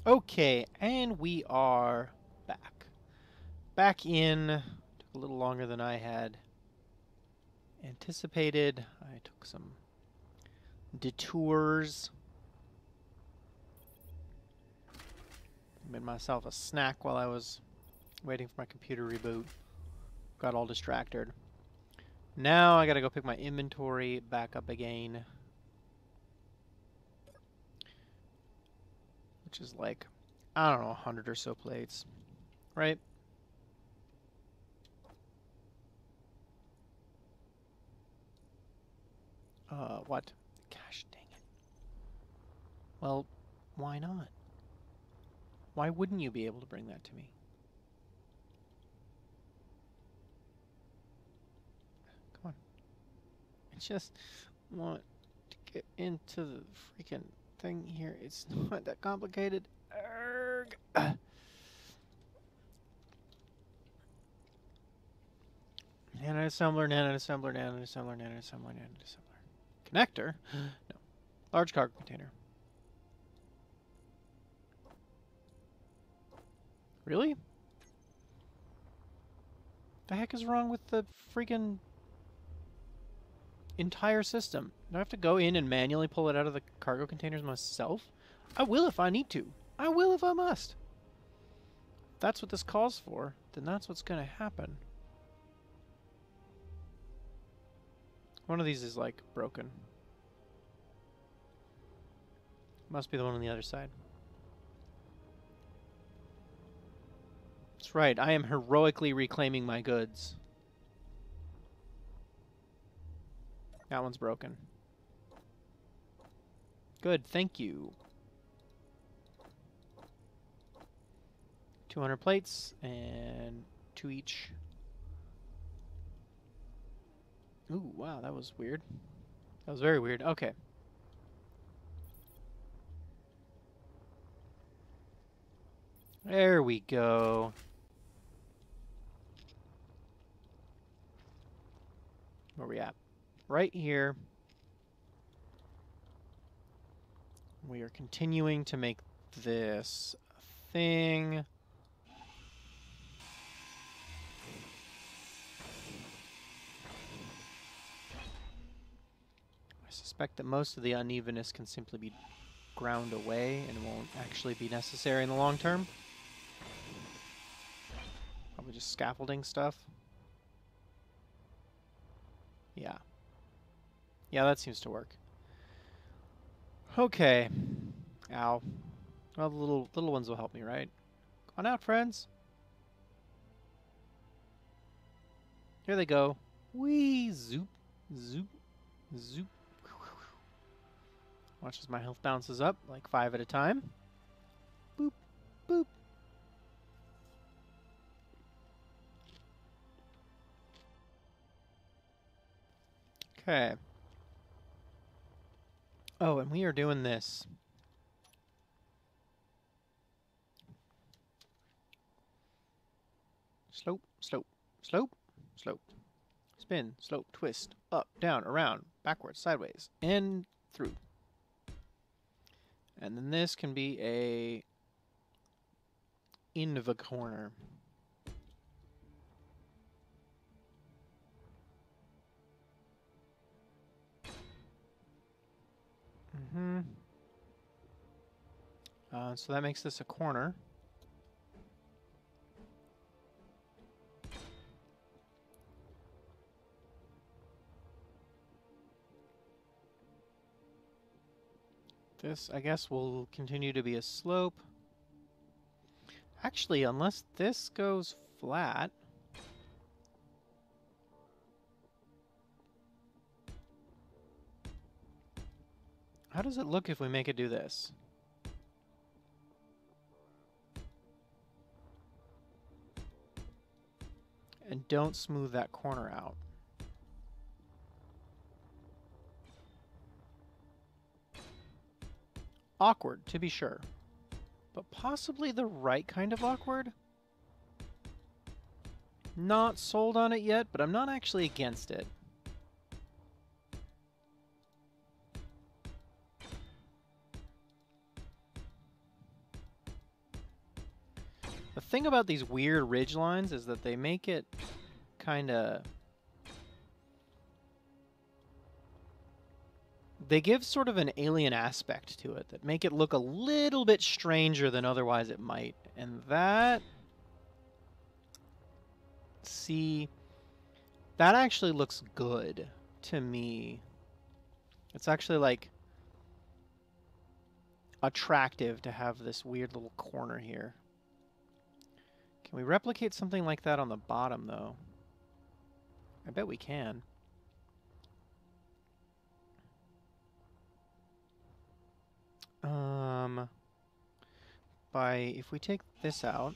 Okay, and we are back. Back in. Took a little longer than I had anticipated. I took some detours. Made myself a snack while I was waiting for my computer reboot. Got all distracted. Now I gotta go pick my inventory back up again. Which is like, I don't know, 100 or so plates. Right? What? Gosh dang it. Well, why not? Why wouldn't you be able to bring that to me? Come on. I just want to get into the freaking thing here. It's not that complicated. Arrgh. Nanoassembler, nanoassembler, nanoassembler, nanoassembler, nanoassembler. Connector? No. Large cargo container. Really? The heck is wrong with the freaking entire system? Do I have to go in and manually pull it out of the cargo containers myself? I will if I need to. I will if I must. If that's what this calls for, then that's what's going to happen. One of these is like broken. Must be the one on the other side. That's right, I am heroically reclaiming my goods. That one's broken. Good, thank you. 200 plates and 2 each. Ooh, wow, that was weird. That was very weird. Okay. There we go. Where are we at? Right here. We are continuing to make this a thing. I suspect that most of the unevenness can simply be ground away and won't actually be necessary in the long term. Probably just scaffolding stuff. Yeah. Yeah, that seems to work. Okay. Ow. Well, the little ones will help me, right? Come on out, friends. Here they go. Whee! Zoop. Zoop. Zoop. Watch as my health bounces up, like 5 at a time. Boop. Boop. Okay. Oh, and we are doing this. Slope, slope, slope, slope. Spin, slope, twist, up, down, around, backwards, sideways, and through. And then this can be a in the corner. So that makes this a corner. This, I guess, will continue to be a slope. Actually, unless this goes flat. How does it look if we make it do this? And don't smooth that corner out. Awkward, to be sure. But possibly the right kind of awkward? Not sold on it yet, but I'm not actually against it. The thing about these weird ridge lines is that they make it kind of... They give sort of an alien aspect to it that make it look a little bit stranger than otherwise it might. And that... See... That actually looks good to me. It's actually, like, attractive to have this weird little corner here. Can we replicate something like that on the bottom, though? I bet we can. If we take this out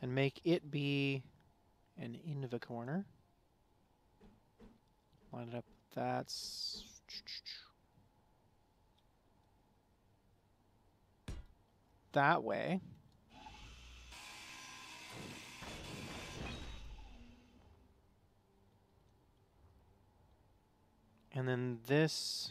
and make it be an inv corner, line it up. That's that way. And then this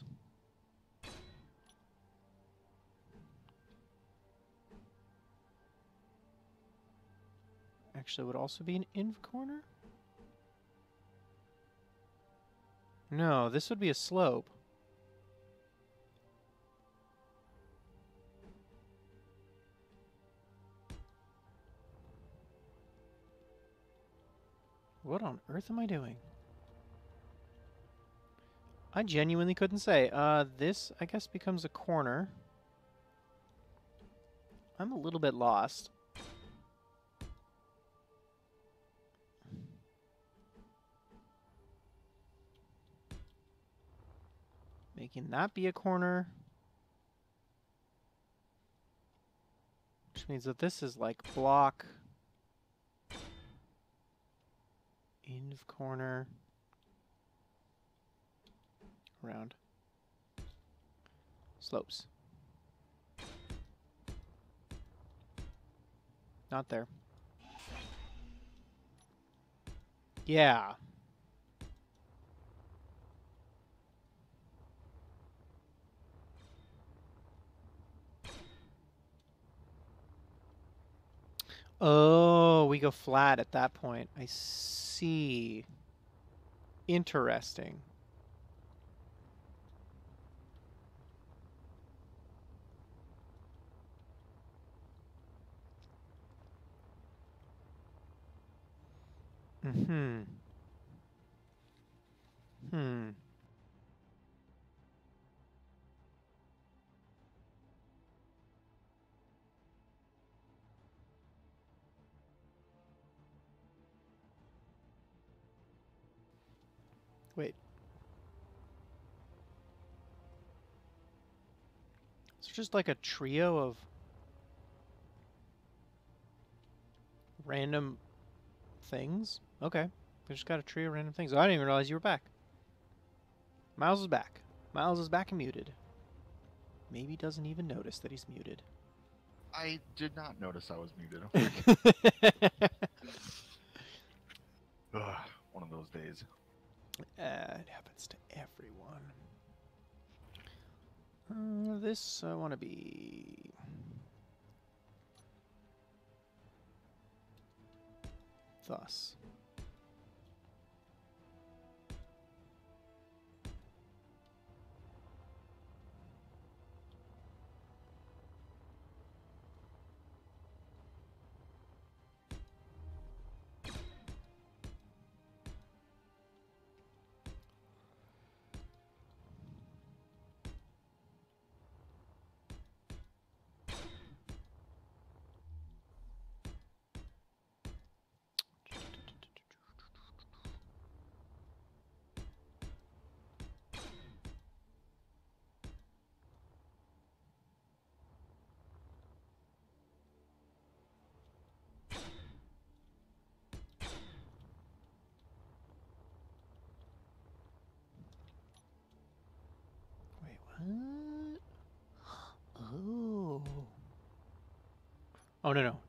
actually would also be an inv corner? No, this would be a slope. What on earth am I doing? I genuinely couldn't say. This, I guess, becomes a corner. I'm a little bit lost. Making that be a corner. Which means that this is like block. Inv corner. Around. Slopes. Not there. Yeah. Oh, we go flat at that point. I see. Interesting. Mm-hmm. Hmm. Wait. It's just like a trio of random things? Okay. We just got a trio of random things. Oh, I didn't even realize you were back. Miles is back. Miles is back and muted. Maybe doesn't even notice that he's muted. I did not notice I was muted. Ugh, one of those days. It happens to everyone. This I want to be... thus. What? Oh. Oh, no.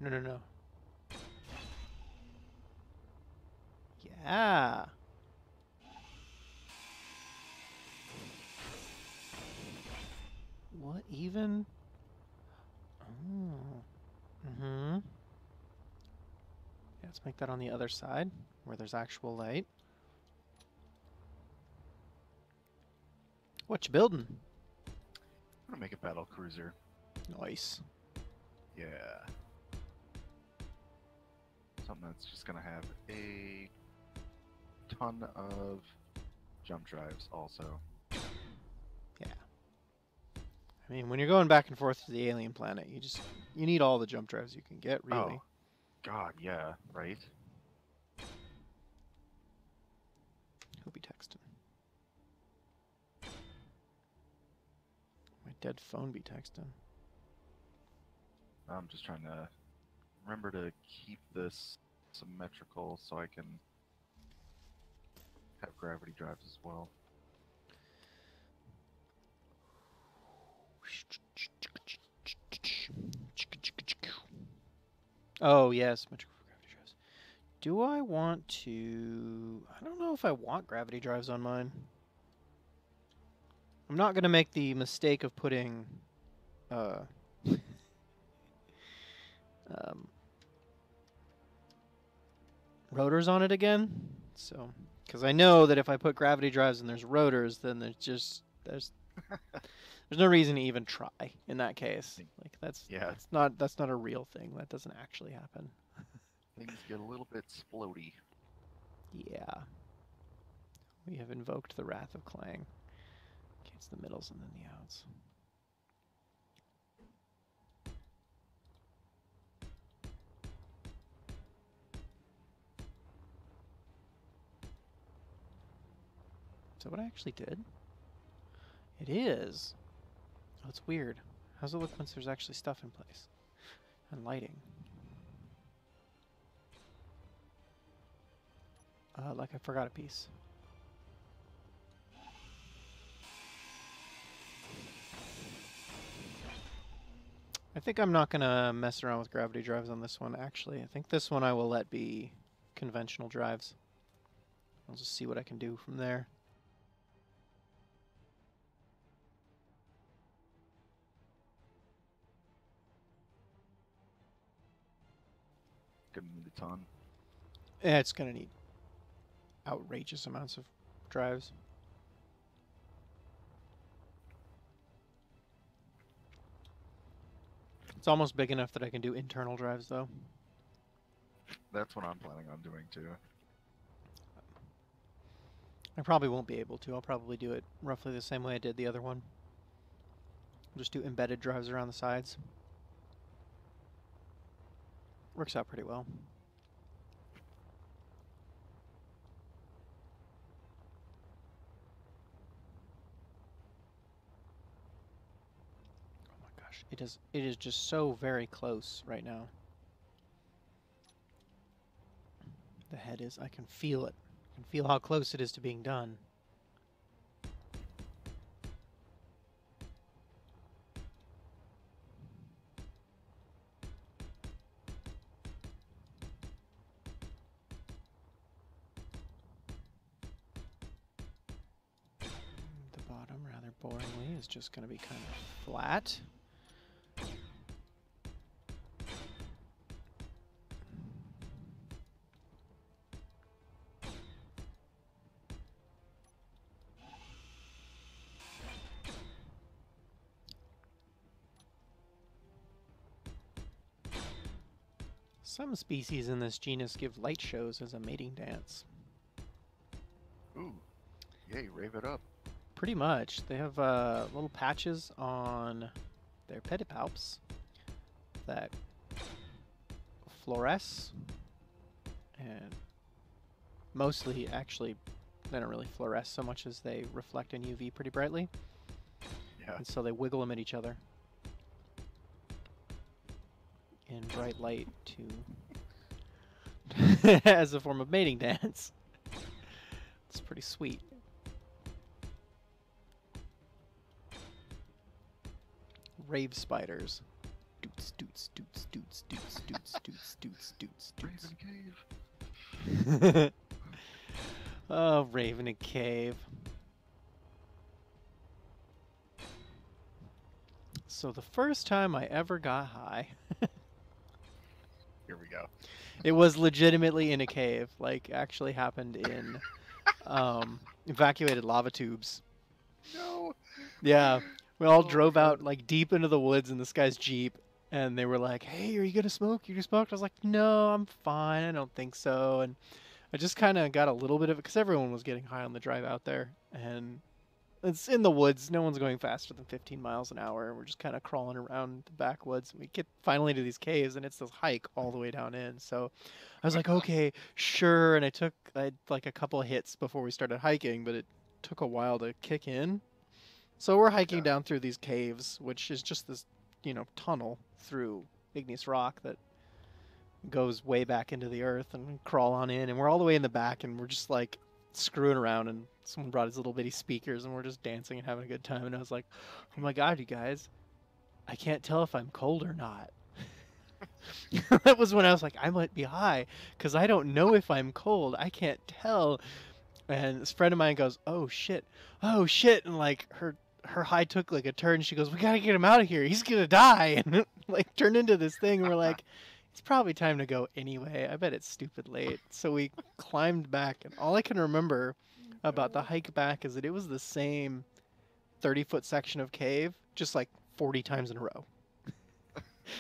Yeah. What even? let's make that on the other side, where there's actual light. What you building? I'm gonna make a battle cruiser. Nice. Yeah. Something that's just gonna have a ton of jump drives also. Yeah. I mean, when you're going back and forth to the alien planet, you need all the jump drives you can get, really. Oh, God, yeah, right? Who be texting? My dead phone be texting. I'm just trying to remember to keep this symmetrical so I can have gravity drives as well. Oh, yes, metrical gravity drives. Do I want to... I don't know if I want gravity drives on mine. I'm not going to make the mistake of putting... rotors on it again. So, because I know that if I put gravity drives and there's rotors, then there's no reason to even try in that case. Like that's not a real thing. That doesn't actually happen. Things get a little bit splody. Yeah. We have invoked the wrath of Clang. Okay, it's the middles and then the outs. Is that what I actually did? It is. Oh, it's weird. How's it look once there's actually stuff in place? And lighting. Like I forgot a piece. I think I'm not going to mess around with gravity drives on this one, actually. I think this one I will let be conventional drives. I'll just see what I can do from there. Gonna need a ton. Yeah, it's going to need outrageous amounts of drives. It's almost big enough that I can do internal drives, though. That's what I'm planning on doing too. I probably won't be able to. I'll probably do it roughly the same way I did the other one. Just do embedded drives around the sides. Works out pretty well. Oh my gosh, it is just so very close right now. The head is, I can feel it. I can feel how close it is to being done. The bottom, rather boringly, is just going to be kind of flat. Some species in this genus give light shows as a mating dance. Ooh, yay, rave it up. Pretty much. They have little patches on their pedipalps that fluoresce, and mostly, actually, they don't really fluoresce so much as they reflect in UV pretty brightly. Yeah. And so they wiggle them at each other in bright light to as a form of mating dance. It's pretty sweet. Rave spiders. Doots, doots, doots, doots, doots, doots, doots, doots, doots, doots. Raven Cave. Oh, Raven and Cave. So the first time I ever got high. Here we go. It was legitimately in a cave. Like, actually happened in evacuated lava tubes. No. Yeah, we all Oh my drove god. out like deep into the woods in this guy's Jeep, and they were like, "Hey, are you gonna smoke? You gonna smoke?" I was like, "No, I'm fine. I don't think so." And I just kind of got a little bit of it because everyone was getting high on the drive out there, and it's in the woods. No one's going faster than 15 miles an hour, and we're just kind of crawling around the backwoods. And we get finally to these caves, and it's this hike all the way down in. So I was like, "Okay, sure." And I had like a couple of hits before we started hiking, but it took a while to kick in. So we're hiking Yeah. down through these caves, which is just this, tunnel through igneous rock that goes way back into the earth, and we crawl on in, and we're all the way in the back, and we're just like screwing around, and someone brought his little bitty speakers, and we're just dancing and having a good time. And I was like, "Oh my god, you guys, I can't tell if I'm cold or not." That was when I was like, "I might be high because I don't know if I'm cold. I can't tell." And this friend of mine goes, oh shit," and like her high took like a turn. She goes, "We gotta get him out of here. He's gonna die," and like turned into this thing. And we're like, "It's probably time to go anyway. I bet it's stupid late." So we climbed back, and all I can remember about the hike back is that it was the same 30-foot section of cave, just like 40 times in a row.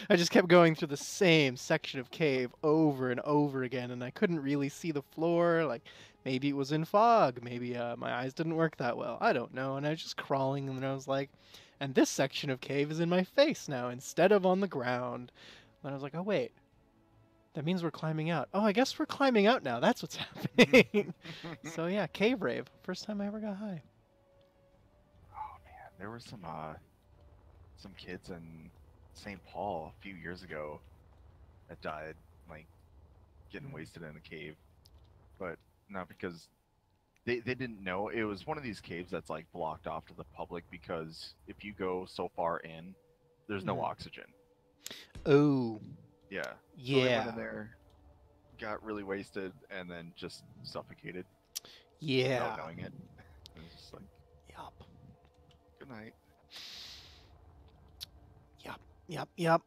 I just kept going through the same section of cave over and over again, and I couldn't really see the floor. Like, maybe it was in fog. Maybe my eyes didn't work that well. I don't know. And I was just crawling, and I was like, and this section of cave is in my face now instead of on the ground. And I was like, oh, wait. That means we're climbing out. Oh, I guess we're climbing out now. That's what's happening. So, yeah, cave rave. First time I ever got high. Oh man, there were some kids in St. Paul a few years ago that died, like getting wasted in a cave, but not because they didn't know. It was one of these caves that's like blocked off to the public because if you go so far in, there's no Mm. oxygen. Oh, Yeah. So they went in yeah. there, got really wasted, and then just suffocated without Yeah. knowing it. And it's just like, Yup. good night. Yup. Yup. Yup.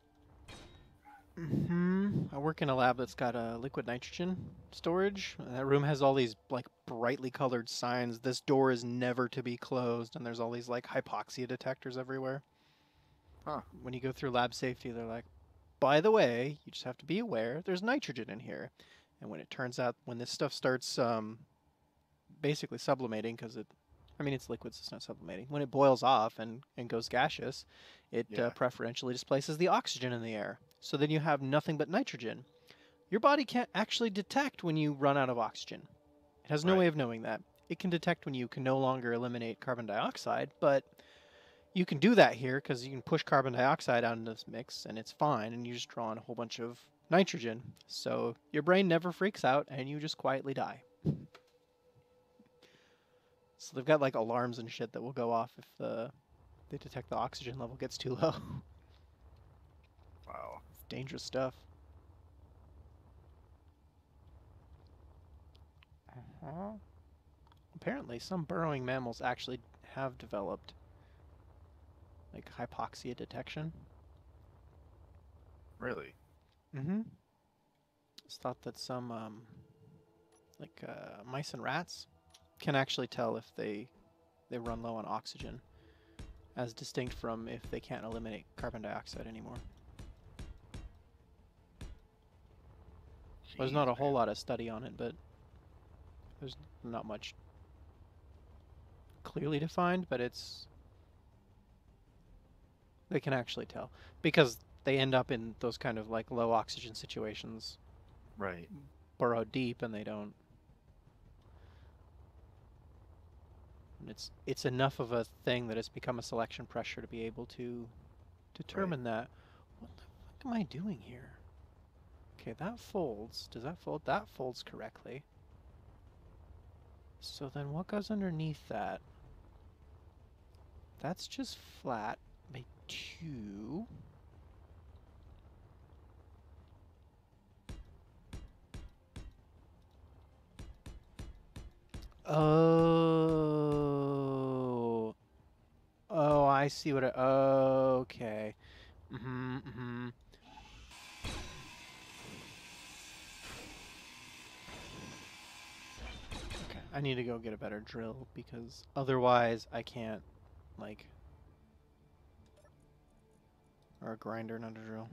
I work in a lab that's got a liquid nitrogen storage. And that room has all these like brightly colored signs. This door is never to be closed, and there's all these like hypoxia detectors everywhere. Huh. When you go through lab safety, they're like, "By the way, you just have to be aware there's nitrogen in here." And when it turns out when this stuff starts basically sublimating, because I mean, it's liquid, so it's not sublimating. When it boils off and goes gaseous, it Yeah. preferentially displaces the oxygen in the air. So then you have nothing but nitrogen. Your body can't actually detect when you run out of oxygen. It has no way Right. of knowing that. It can detect when you can no longer eliminate carbon dioxide, but you can do that here because you can push carbon dioxide out into this mix and it's fine, and you just draw on a whole bunch of nitrogen. So your brain never freaks out and you just quietly die. So they've got like alarms and shit that will go off if they detect the oxygen level gets too low. Wow. It's dangerous stuff. Uh-huh. Apparently, some burrowing mammals actually have developed like hypoxia detection. Really? Mm-hmm. It's thought that some mice and rats can actually tell if they run low on oxygen, as distinct from if they can't eliminate carbon dioxide anymore. There's not Jeez, a whole man. lot of study on it, but there's not much clearly defined, but they can actually tell because they end up in those kind of like low oxygen situations, Right. burrow deep, and they don't. And it's enough of a thing that it's become a selection pressure to be able to Right. determine that. What the fuck am I doing here? Okay, that folds. Does that fold? That folds correctly. So then what goes underneath that? That's just flat by 2. Oh. Oh, I see what I... Okay. Mm-hmm, mm-hmm. I need to go get a better drill because otherwise I can't, like, or a grinder, not a drill.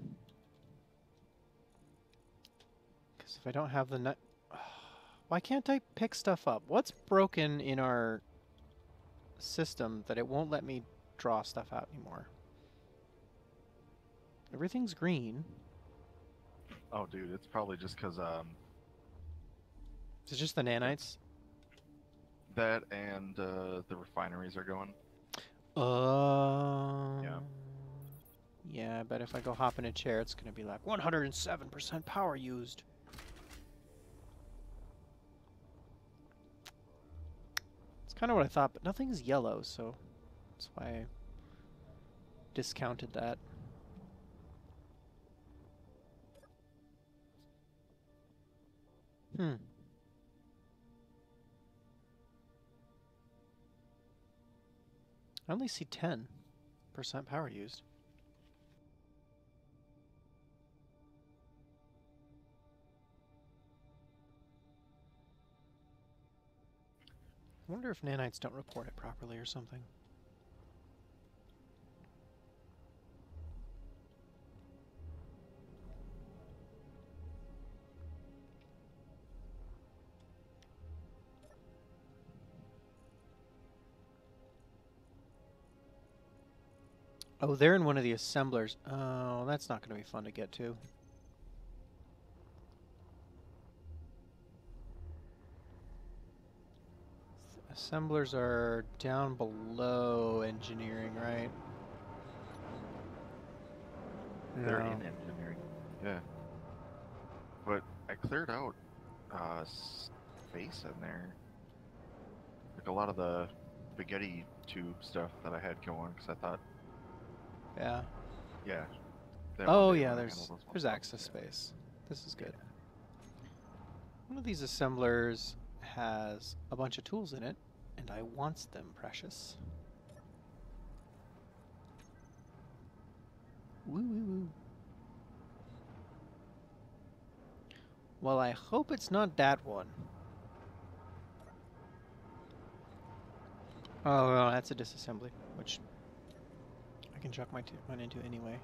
Because if I don't have the nut, why can't I pick stuff up? What's broken in our system that it won't let me draw stuff out anymore? Everything's green. Oh, dude, it's probably just because Is it just the nanites? that and the refineries are going. Yeah. Yeah, I bet if I go hop in a chair, it's going to be like 107% power used. It's kind of what I thought, but nothing's yellow, so that's why I discounted that. I only see 10% power used. I wonder if nanites don't report it properly or something. Oh, they're in one of the assemblers. Oh, that's not going to be fun to get to. Assemblers are down below engineering, right? They're No. in engineering. Yeah. But I cleared out space in there. Like a lot of the spaghetti tube stuff that I had going, because I thought, Yeah. yeah. that Oh one day yeah, when I handle those there's ones, access space. This is good. One of these assemblers has a bunch of tools in it, and I wants them, precious. Woo woo woo. Well, I hope it's not that one. Oh, no, that's a disassembly, which I can chuck mine into anyway.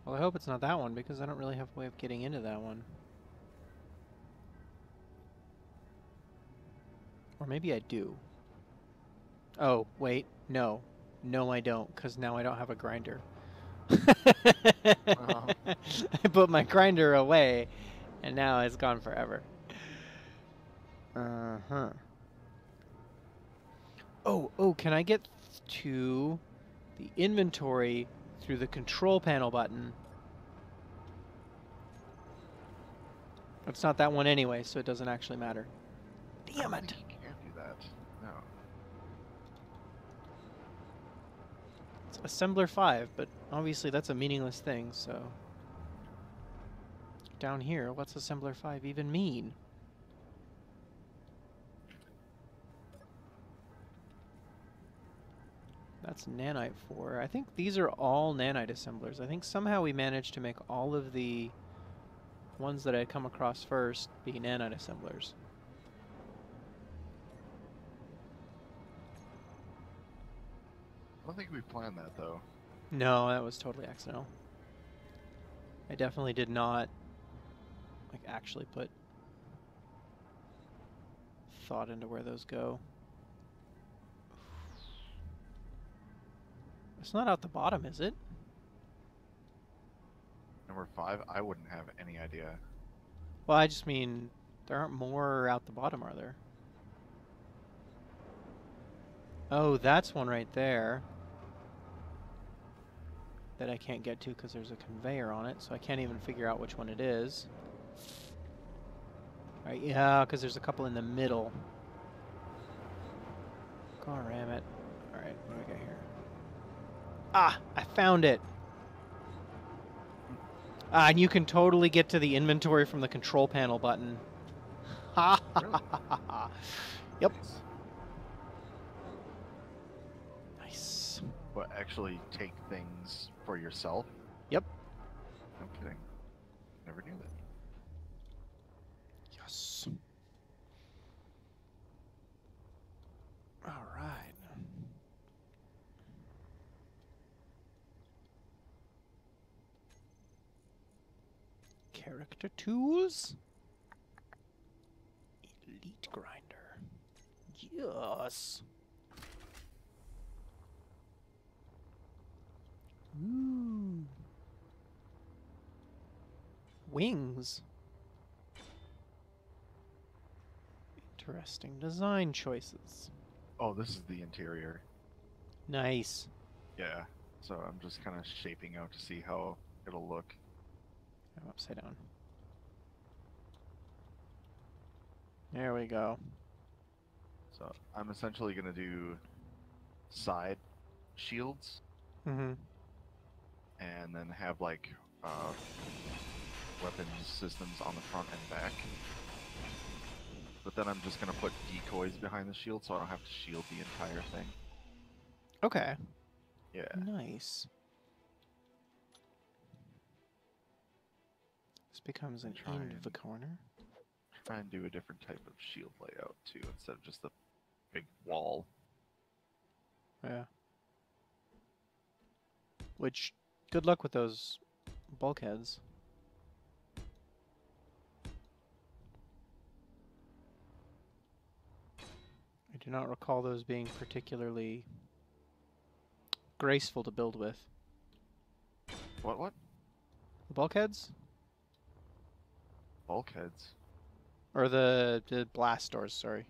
Well, I hope it's not that one because I don't really have a way of getting into that one. Or maybe I do. Oh, wait. No. No, I don't, because now I don't have a grinder. Oh. I put my grinder away, and now it's gone forever. Uh-huh. Oh, can I get to the inventory through the control panel button? It's not that one anyway, so it doesn't actually matter. Damn it! You can't do that. No. It's Assembler 5, but obviously that's a meaningless thing, so... Down here, what's Assembler 5 even mean? That's nanite 4. I think these are all nanite assemblers. I think somehow we managed to make all of the ones that I had come across first be nanite assemblers. I don't think we planned that, though. No, that was totally accidental. I definitely did not, like, actually put thought into where those go. It's not out the bottom, is it? Number 5, I wouldn't have any idea. Well, I just mean, there aren't more out the bottom, are there? Oh, that's one right there that I can't get to because there's a conveyor on it, so I can't even figure out which one it is. Alright, yeah, because there's a couple in the middle. God damn it. Alright, what do we got here? Ah! I found it! Ah, and you can totally get to the inventory from the control panel button. Really? Yep. Nice. Nice. But actually take things for yourself? Yep. No kidding. Never knew that. Yes. All right. Character tools. Elite grinder. Yes. Ooh. Wings. Interesting design choices. Oh, this is the interior. Nice. Yeah. So I'm just kind of shaping out to see how it'll look. I'm upside down. There we go. So I'm essentially going to do side shields Mm-hmm. and then have like weapons systems on the front and back. But then I'm just going to put decoys behind the shield so I don't have to shield the entire thing. Okay. Yeah. Nice. This becomes an Try end of the and- corner. Try and do a different type of shield layout too, instead of just the big wall. Yeah. Which, good luck with those bulkheads. I do not recall those being particularly graceful to build with. What? The bulkheads? Bulkheads? Or the blast doors, sorry.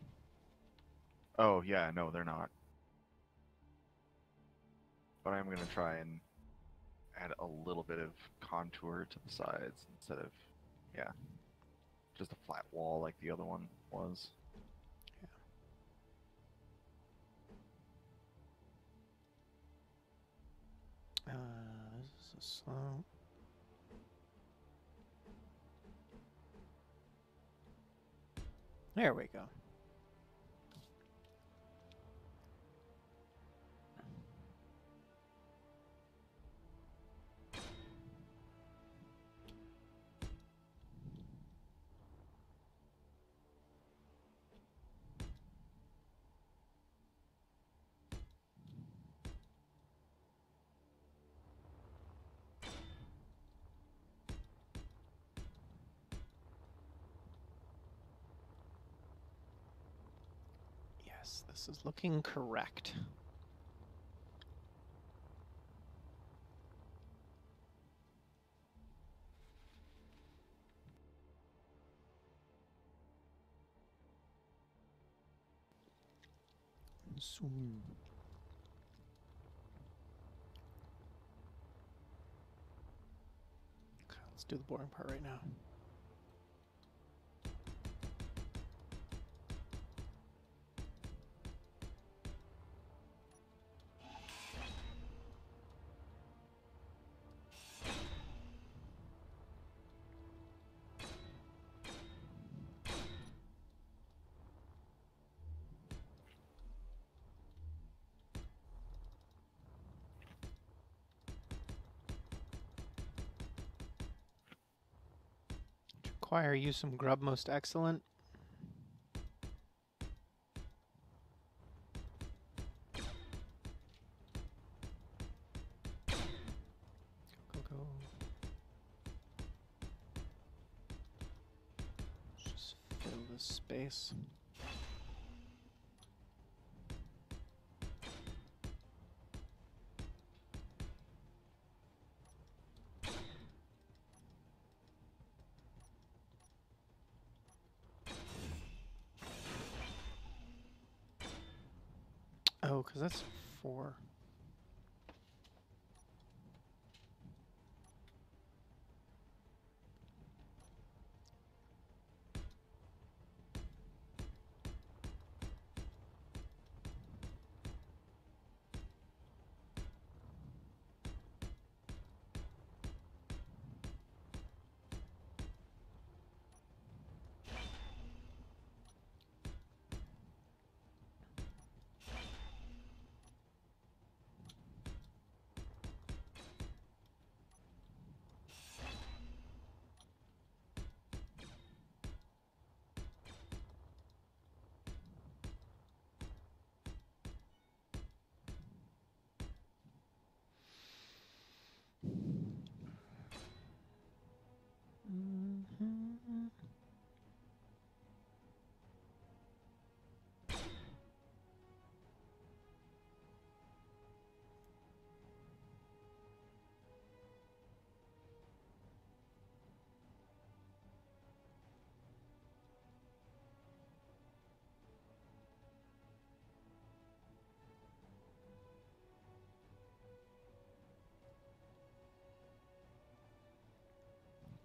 Oh, yeah, no, they're not. But I'm going to try and add a little bit of contour to the sides instead of, yeah, just a flat wall like the other one was. This is a slow. There we go. Yes, this is looking correct. Zoom. Okay, let's do the boring part right now. Require you some grub most excellent. Go. Just fill this space. Oh, because that's 4.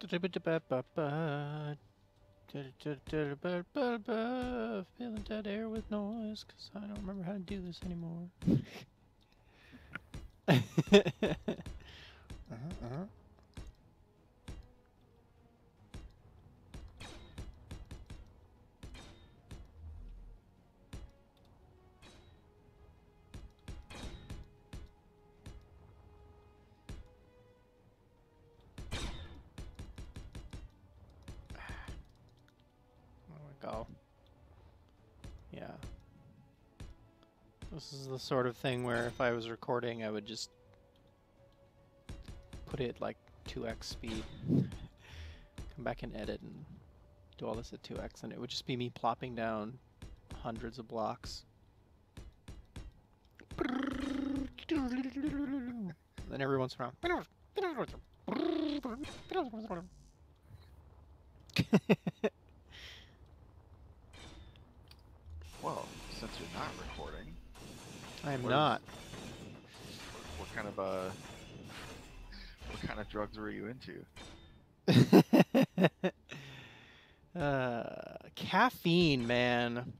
Filling dead air with noise, cause I don't remember how to do this anymore. uh-huh. There we go. Yeah. This is the sort of thing where if I was recording, I would just put it like 2x speed. Come back and edit and do all this at 2x, and it would just be me plopping down hundreds of blocks. Then every once in a while. Well, since you're not recording, I am What not. what kind of drugs were you into? Caffeine, man.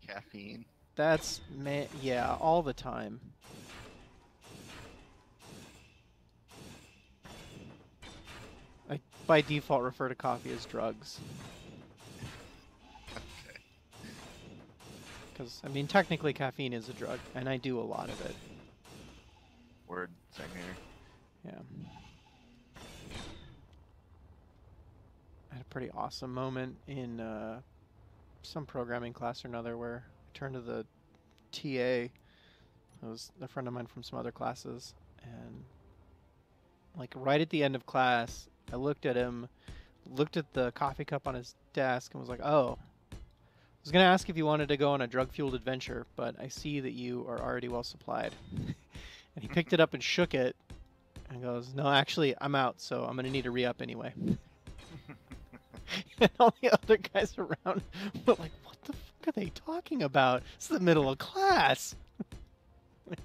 Caffeine? That's yeah, all the time. I by default refer to coffee as drugs. Okay. Because, I mean, technically caffeine is a drug, and I do a lot of it. Word, same here. Yeah. I had a pretty awesome moment in some programming class or another where I turned to the TA. It was a friend of mine from some other classes, and like right at the end of class, I looked at him, looked at the coffee cup on his desk, and was like, "Oh, I was gonna ask if you wanted to go on a drug-fueled adventure, but I see that you are already well supplied." And he picked it up and shook it, and goes, "No, actually, I'm out, so I'm gonna need a re-up anyway." And all the other guys around were like, "What the fuck are they talking about? It's the middle of class." I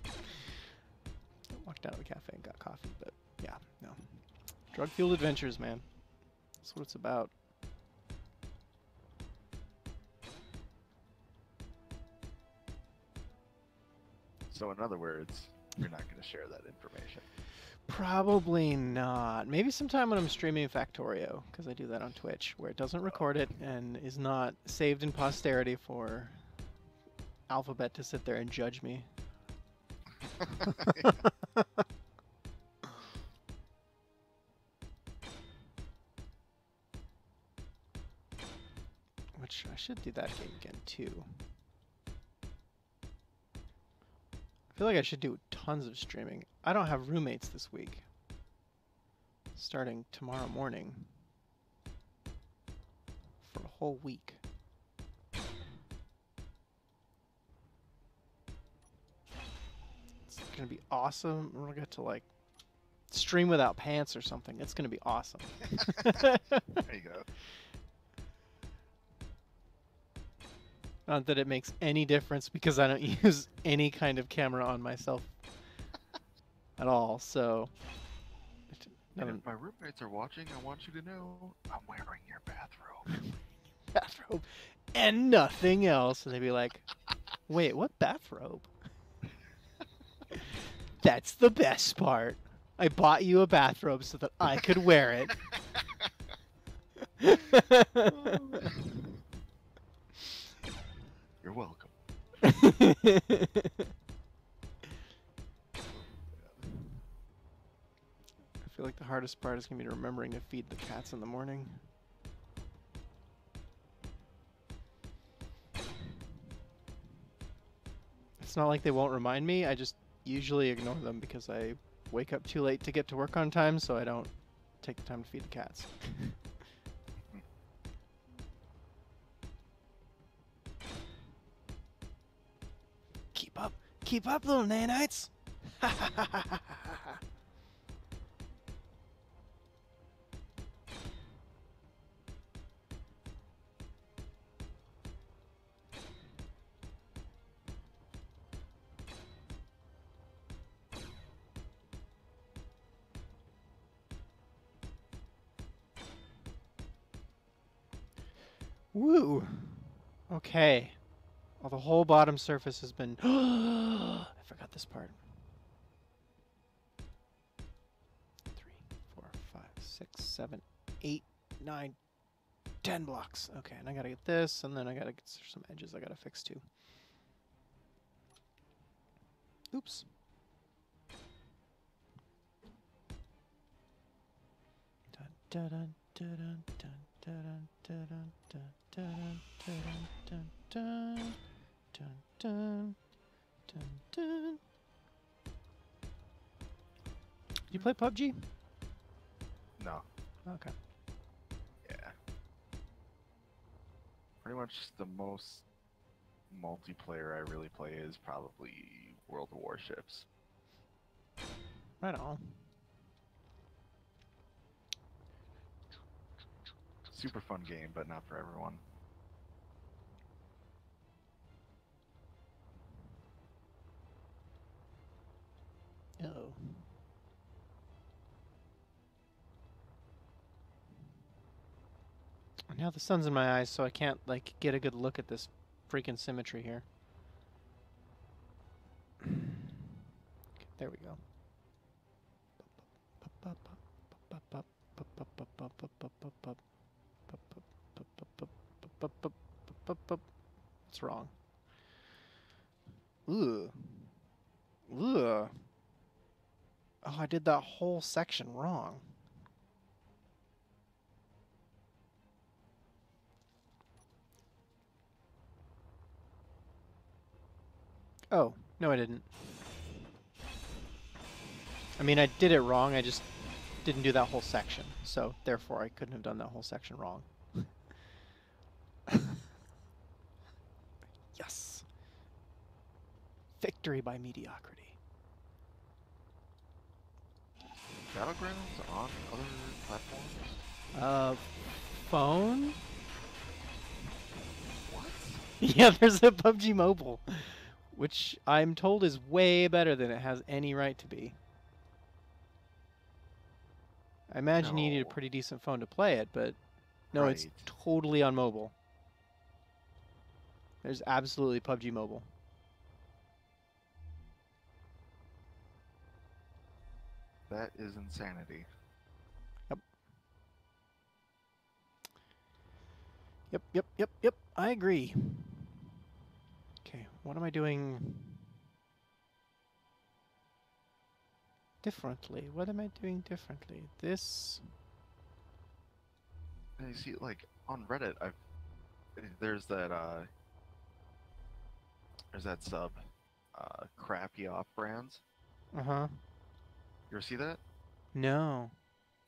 walked out of the cafe and got coffee, but yeah, no. Drug-fueled adventures, man. That's what it's about. So in other words, you're not going to share that information. Probably not. Maybe sometime when I'm streaming Factorio, because I do that on Twitch, where it doesn't record it and is not saved in posterity for Alphabet to sit there and judge me. Which I should do that game again too. I feel like I should do tons of streaming. I don't have roommates this week. Starting tomorrow morning. For a whole week. It's gonna be awesome. We're gonna get to like stream without pants or something. It's gonna be awesome. There you go. Not that it makes any difference because I don't use any kind of camera on myself at all, so... And if my roommates are watching, I want you to know I'm wearing your bathrobe. Bathrobe and nothing else. And they'd be like, "Wait, what bathrobe?" That's the best part. I bought you a bathrobe so that I could wear it. You're welcome. I feel like the hardest part is going to be remembering to feed the cats in the morning. It's not like they won't remind me. I just usually ignore them because I wake up too late to get to work on time, so I don't take the time to feed the cats. Keep up, little nanites! Woo! Okay. Well, the whole bottom surface has been... I forgot this part. 3, 4, 5, 6, 7, 8, 9, 10 blocks. Okay, and I gotta get this, and then I gotta get some edges I gotta fix too. Oops. Dun, dun, dun, dun, dun, dun, dun, dun, dun, dun, dun, dun, dun, dun, dun, dun. Do you play PUBG? No. Okay. Yeah. Pretty much the most multiplayer I really play is probably World of Warships. Right on. Super fun game, but not for everyone. Uh-oh. Now the sun's in my eyes, so I can't, like, get a good look at this freaking symmetry here. Okay, there we go. What's wrong? Ugh. Ugh. Oh, I did that whole section wrong. Oh, no I didn't. I mean, I did it wrong, I just didn't do that whole section. So, therefore, I couldn't have done that whole section wrong. Yes! Victory by mediocrity. Battlegrounds on other platforms? Phone? What? Yeah, there's a PUBG Mobile, which I'm told is way better than it has any right to be. I imagine you need a No. pretty decent phone to play it, but no, it's Right. totally on mobile. There's absolutely PUBG Mobile. That is insanity. Yep. Yep, yep, yep, yep. I agree. Okay, what am I doing differently? What am I doing differently? This... And you see, like, on Reddit, there's that sub, crappy off brands. Uh-huh. You ever see that? No.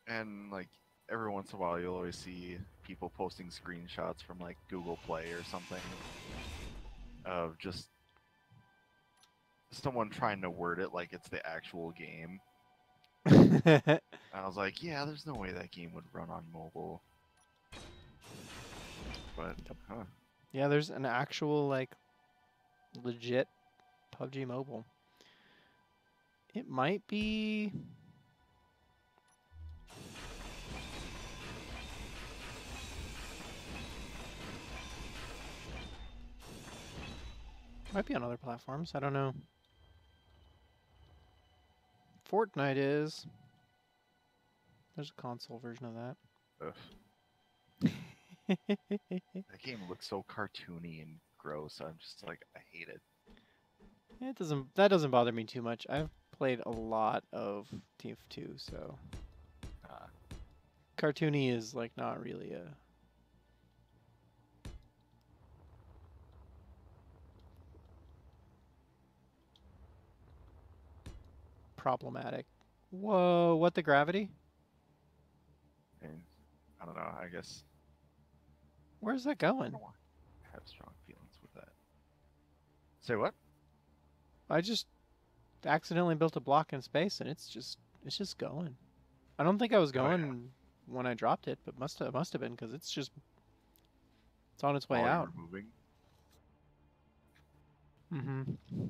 And like every once in a while, you'll always see people posting screenshots from like Google Play or something of just someone trying to word it like it's the actual game. And I was like, yeah, there's no way that game would run on mobile. But, huh. Yeah, there's an actual, like, legit PUBG Mobile. It might be... Might be on other platforms. I don't know. Fortnite is. There's a console version of that. Ugh. That game looks so cartoony and gross. I'm just like, I hate it. It doesn't. That doesn't bother me too much. I've played a lot of TF2, so cartoony is like not really a problematic. Whoa! What the gravity? And I don't know. I guess Where's that I going? have strong feelings with that. Say what? I just accidentally built a block in space, and it's just going. I don't think I was Oh, yeah. going when I dropped it, but must have been because it's on its way While you out. were moving. Mm-hmm.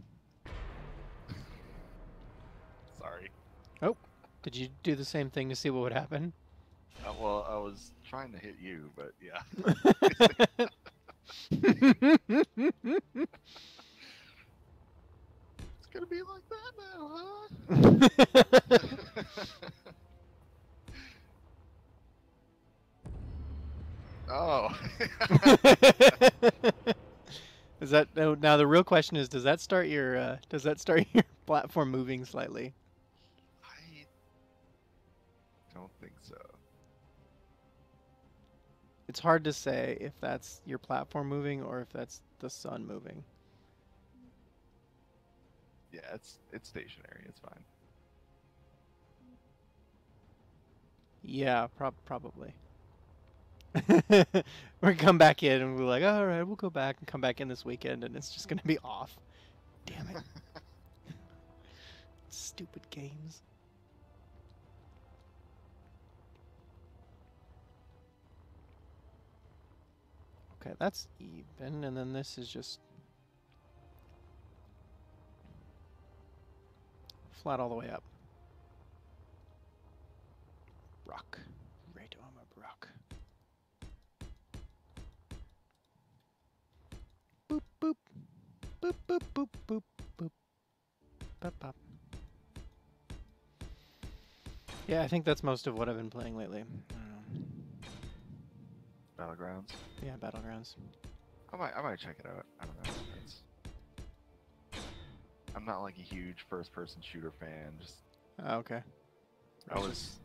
Sorry. Oh, did you do the same thing to see what would happen? Well, I was trying to hit you, but yeah. It's gonna be like that now, huh? Oh. Is that now the real question is, does that start your platform moving slightly? I don't think so. It's hard to say if that's your platform moving or if that's the sun moving. Yeah, it's stationary. It's fine. Yeah, probably. We're come back in and we're like, all right, we'll go back and come back in this weekend, and it's just gonna be off. Damn it! Stupid games. Okay, that's even, and then this is just flat all the way up. Rock. Right on my rock. Boop, boop. Boop, boop, boop, boop, boop. Pop, pop. Yeah, I think that's most of what I've been playing lately. I don't know. Battlegrounds. Yeah, Battlegrounds. I might check it out. I don't know. I'm not like a huge first-person shooter fan. Just Oh, okay. I was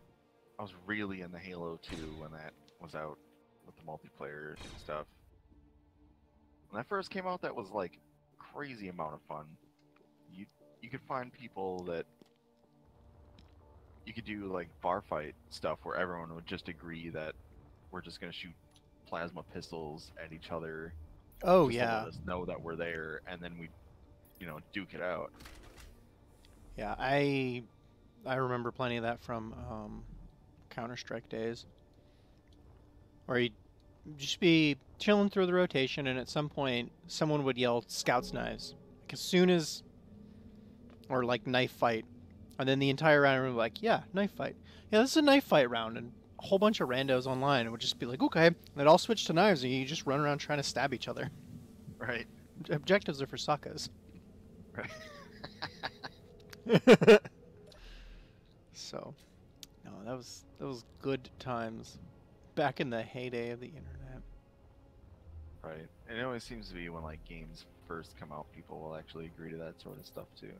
really into Halo 2 when that was out with the multiplayer stuff. When that first came out, that was like a crazy amount of fun. You could find people that you could do like bar fight stuff where everyone would just agree that we're just gonna shoot plasma pistols at each other. Oh, just to yeah. let us know that we're there, and then we, duke it out. Yeah, I remember plenty of that from Counter-Strike days. Where you'd just be chilling through the rotation, and at some point, someone would yell, "Scouts knives." Like, as soon as... Or, like, knife fight. And then the entire round would be like, yeah, knife fight. Yeah, this is a knife fight round. And a whole bunch of randos online would just be like, okay. And it all switched to knives, and you just run around trying to stab each other. Right. Objectives are for suckers. Right. So, no, that was good times. Back in the heyday of the internet. Right. And it always seems to be when like games first come out, people will actually agree to that sort of stuff too.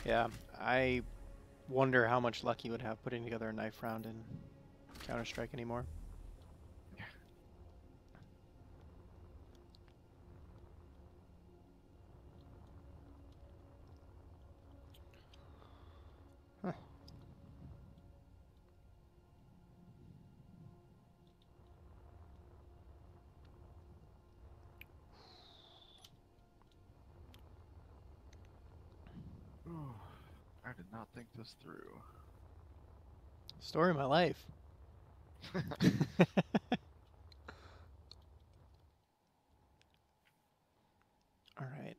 Yeah, I wonder how much luck you would have putting together a knife round in Counter-Strike anymore. Huh. I did not think this through. Story of my life. All right.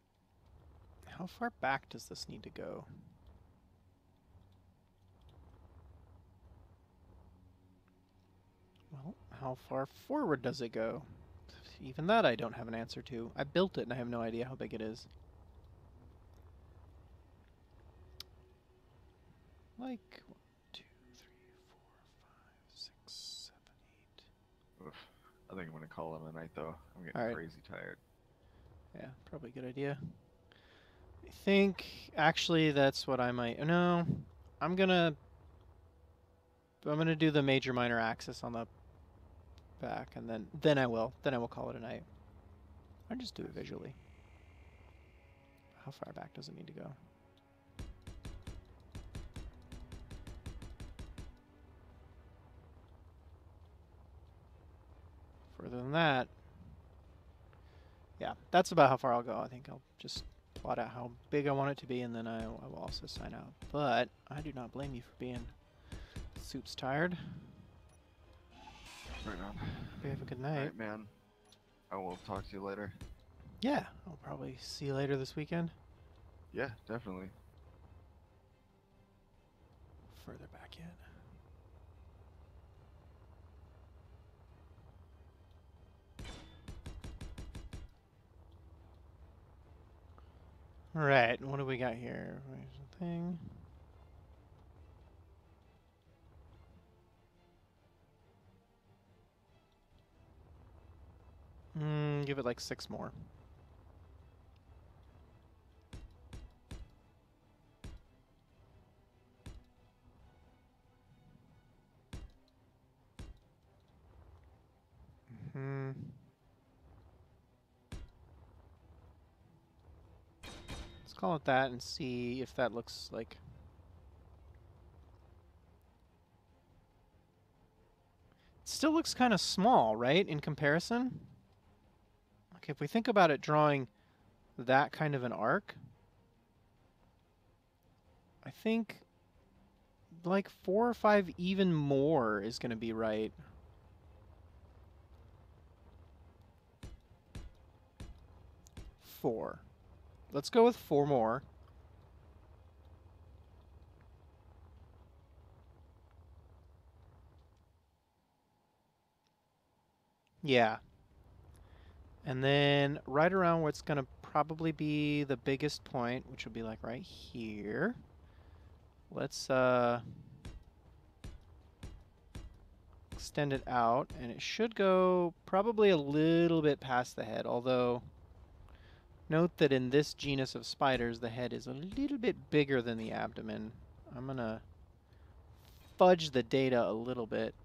How far back does this need to go? Well, how far forward does it go? Even that I don't have an answer to. I built it and I have no idea how big it is. Like 1, 2, 3, 4, 5, 6, 7, 8. Oof. I think I'm gonna call it a night though. I'm getting All right. crazy tired. Yeah, probably a good idea. I think actually that's what I might. No, I'm gonna do the major minor axis on the back, and then I will call it a night. I'll just do it visually. How far back does it need to go? Further than that, yeah, that's about how far I'll go. I think I'll just plot out how big I want it to be, and then I will also sign out. But I do not blame you for being soups tired. Right on. You have a good night. Alright, man. I will talk to you later. Yeah, I'll probably see you later this weekend. Yeah, definitely. Further back in. Alright, what do we got here? Here's the thing. Give it like 6 more. Let's call it that and see if that looks like... It still looks kind of small, right, in comparison? Okay, if we think about it drawing that kind of an arc, I think like 4 or 5 even more is going to be right. Four. Let's go with 4 more. Yeah. And then right around what's going to probably be the biggest point, which will be like right here. Let's extend it out, and it should go probably a little bit past the head, although note that in this genus of spiders, the head is a little bit bigger than the abdomen. I'm going to fudge the data a little bit,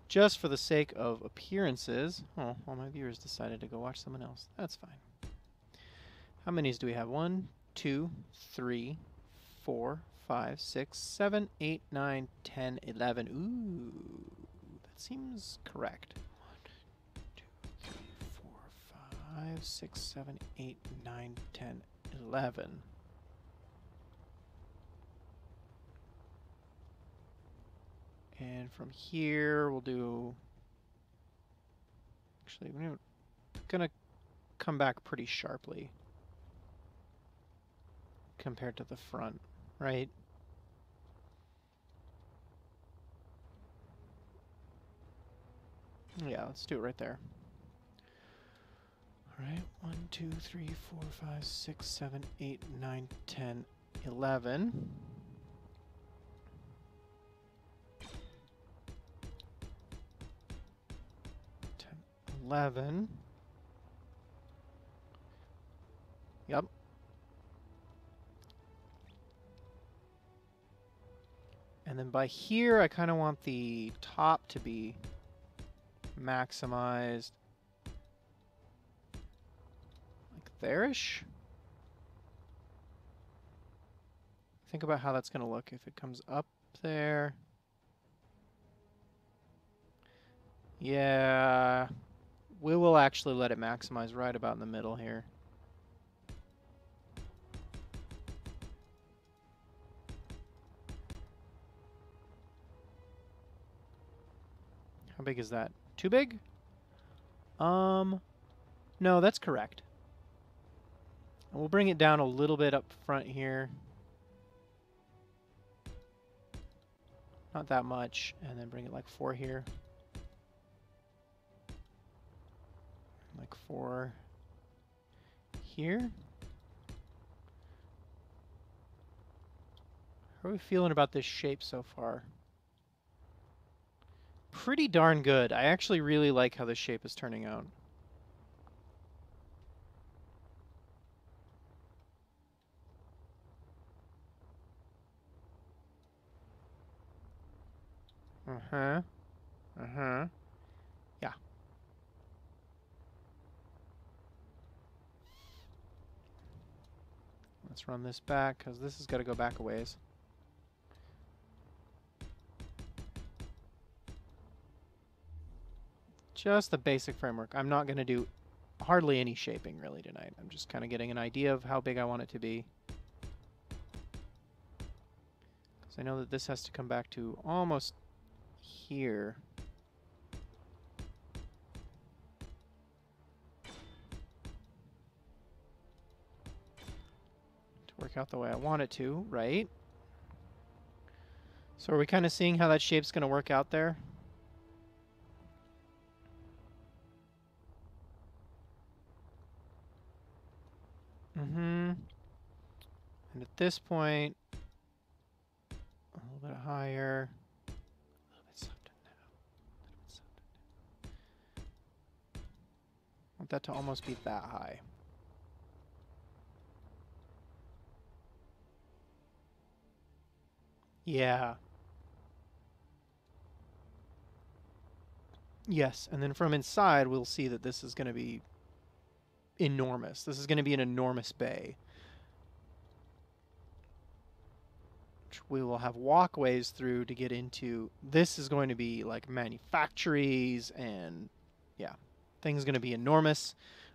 just for the sake of appearances. Oh, all my viewers decided to go watch someone else. That's fine. How many do we have? 1, 2, 3, 4, 5, 6, 7, 8, 9, 10, 11. Ooh, that seems correct. 1, 2, 3, 4, 5, 6, 7, 8, 9, 10, 11. And from here, we'll do... Actually, we're going to come back pretty sharply compared to the front, right? Yeah, let's do it right there. All right, 1, 2, 3, 4, 5, 6, 7, 8, 9, 10, 11. 11. Yep. And then by here, I kind of want the top to be maximized. Like there-ish. Think about how that's going to look if it comes up there. Yeah. We will actually let it maximize right about in the middle here. How big is that? Too big? No, that's correct. And we'll bring it down a little bit up front here. Not that much. And then bring it like 4 here. Like 4 here. How are we feeling about this shape so far? Pretty darn good. I actually really like how this shape is turning out. Uh-huh. Uh-huh. Yeah. Let's run this back, because this has got to go back a ways. Just the basic framework. I'm not going to do hardly any shaping really tonight. I'm just kind of getting an idea of how big I want it to be. Because I know that this has to come back to almost here. To work out the way I want it to, right? So are we kind of seeing how that shape's going to work out there? Mm-hmm. And at this point, a little bit higher. A little bit softer now. A little bit softer. I want that to almost be that high. Yeah. Yes, and then from inside, we'll see that this is going to be enormous. This is going to be an enormous bay. Which we will have walkways through to get into. This is going to be like manufactories and, yeah, things going to be enormous.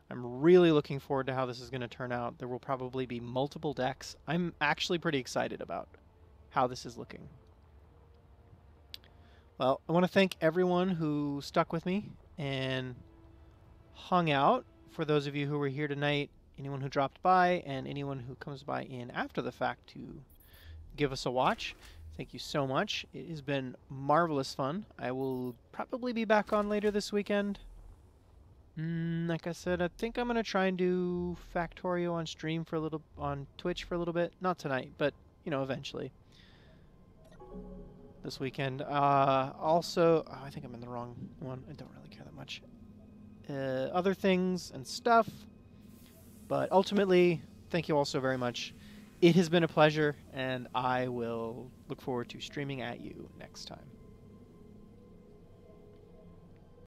I'm really looking forward to how this is going to turn out. There will probably be multiple decks. I'm actually pretty excited about how this is looking. Well, I want to thank everyone who stuck with me and hung out. For those of you who were here tonight, anyone who dropped by, and anyone who comes by in after the fact to give us a watch, thank you so much. It has been marvelous fun. I will probably be back on later this weekend. Like I said, I think I'm gonna try and do Factorio on stream for a little, on Twitch for a little bit. Not tonight, but you know, eventually this weekend. Also, oh, I think I'm in the wrong one. I don't really care that much. Other things and stuff, but ultimately, thank you all so very much. It has been a pleasure, and I will look forward to streaming at you next time.